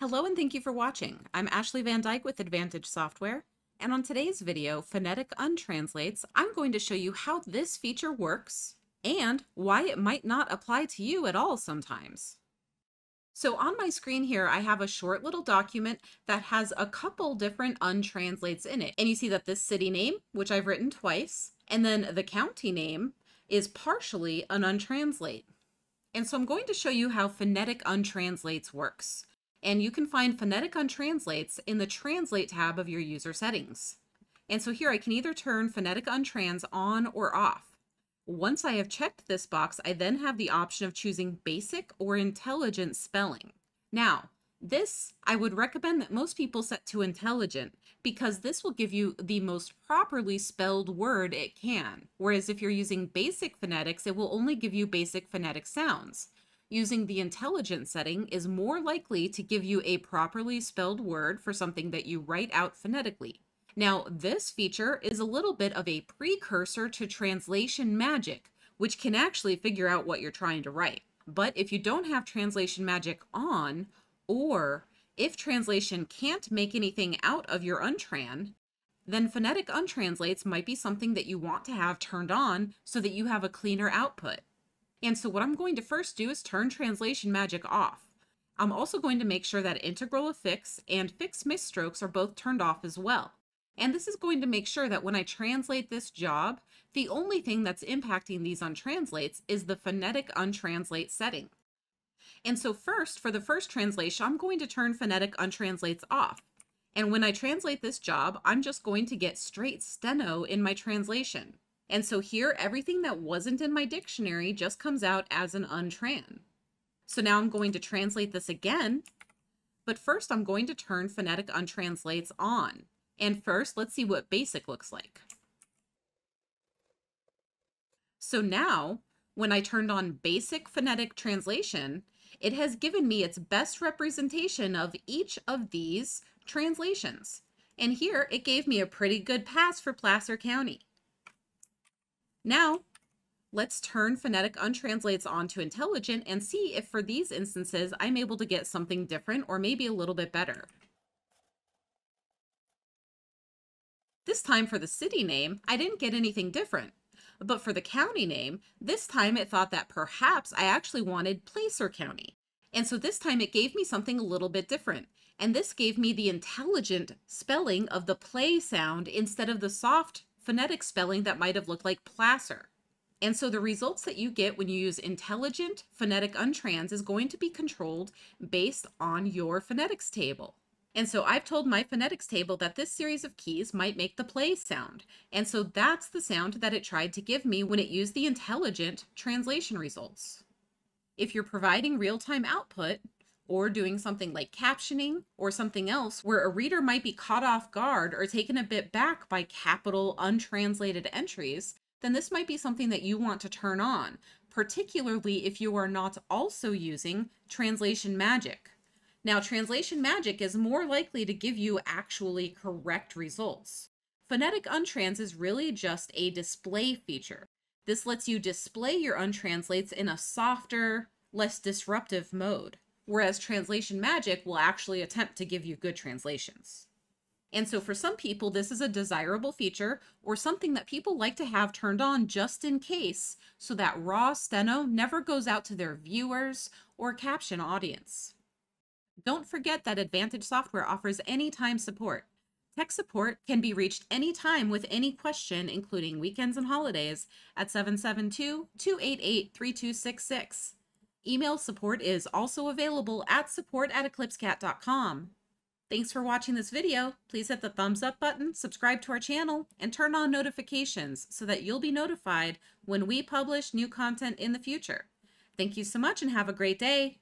Hello and thank you for watching. I'm Ashley Van Dyke with Advantage Software, and on today's video, Phonetic Untranslates, I'm going to show you how this feature works and why it might not apply to you at all sometimes. So on my screen here, I have a short little document that has a couple different untranslates in it. And you see that this city name, which I've written twice, and then the county name is partially an untranslate. And so I'm going to show you how Phonetic Untranslates works. And you can find Phonetic Untranslates in the Translate tab of your user settings. And so here I can either turn Phonetic Untrans on or off. Once I have checked this box, I then have the option of choosing Basic or Intelligent Spelling. Now, this I would recommend that most people set to Intelligent because this will give you the most properly spelled word it can. Whereas if you're using Basic Phonetics, it will only give you basic phonetic sounds. Using the Intelligent setting is more likely to give you a properly spelled word for something that you write out phonetically. Now, this feature is a little bit of a precursor to translation magic, which can actually figure out what you're trying to write. But if you don't have translation magic on, or if translation can't make anything out of your untran, then Phonetic Untranslates might be something that you want to have turned on so that you have a cleaner output. And so what I'm going to first do is turn translation magic off. I'm also going to make sure that integral affix and fixed misstrokes are both turned off as well. And this is going to make sure that when I translate this job, the only thing that's impacting these untranslates is the Phonetic Untranslate setting. And so first, for the first translation, I'm going to turn Phonetic Untranslates off. And when I translate this job, I'm just going to get straight steno in my translation. And so here, everything that wasn't in my dictionary just comes out as an untran. So now I'm going to translate this again, but first I'm going to turn Phonetic Untranslates on. And first, let's see what basic looks like. So now, when I turned on basic phonetic translation, it has given me its best representation of each of these translations. And here, it gave me a pretty good pass for Placer County. Now, let's turn Phonetic Untranslates on to Intelligent and see if for these instances, I'm able to get something different or maybe a little bit better. This time for the city name, I didn't get anything different. But for the county name, this time it thought that perhaps I actually wanted Placer County. And so this time it gave me something a little bit different. And this gave me the intelligent spelling of the play sound instead of the soft phonetic spelling that might have looked like placer. And so the results that you get when you use Intelligent Phonetic Untrans is going to be controlled based on your phonetics table. And so I've told my phonetics table that this series of keys might make the play sound. And so that's the sound that it tried to give me when it used the intelligent translation results. If you're providing real-time output or doing something like captioning or something else where a reader might be caught off guard or taken a bit back by capital untranslated entries, then this might be something that you want to turn on, particularly if you are not also using translation magic. Now, translation magic is more likely to give you actually correct results. Phonetic Untrans is really just a display feature. This lets you display your untranslates in a softer, less disruptive mode, whereas translation magic will actually attempt to give you good translations. And so for some people, this is a desirable feature or something that people like to have turned on just in case so that raw steno never goes out to their viewers or caption audience. Don't forget that Advantage Software offers anytime support. Tech support can be reached anytime with any question, including weekends and holidays, at 772-288-3266. Email support is also available at support@eclipsecat.com. Thanks for watching this video. Please hit the thumbs up button, subscribe to our channel, and turn on notifications so that you'll be notified when we publish new content in the future. Thank you so much and have a great day.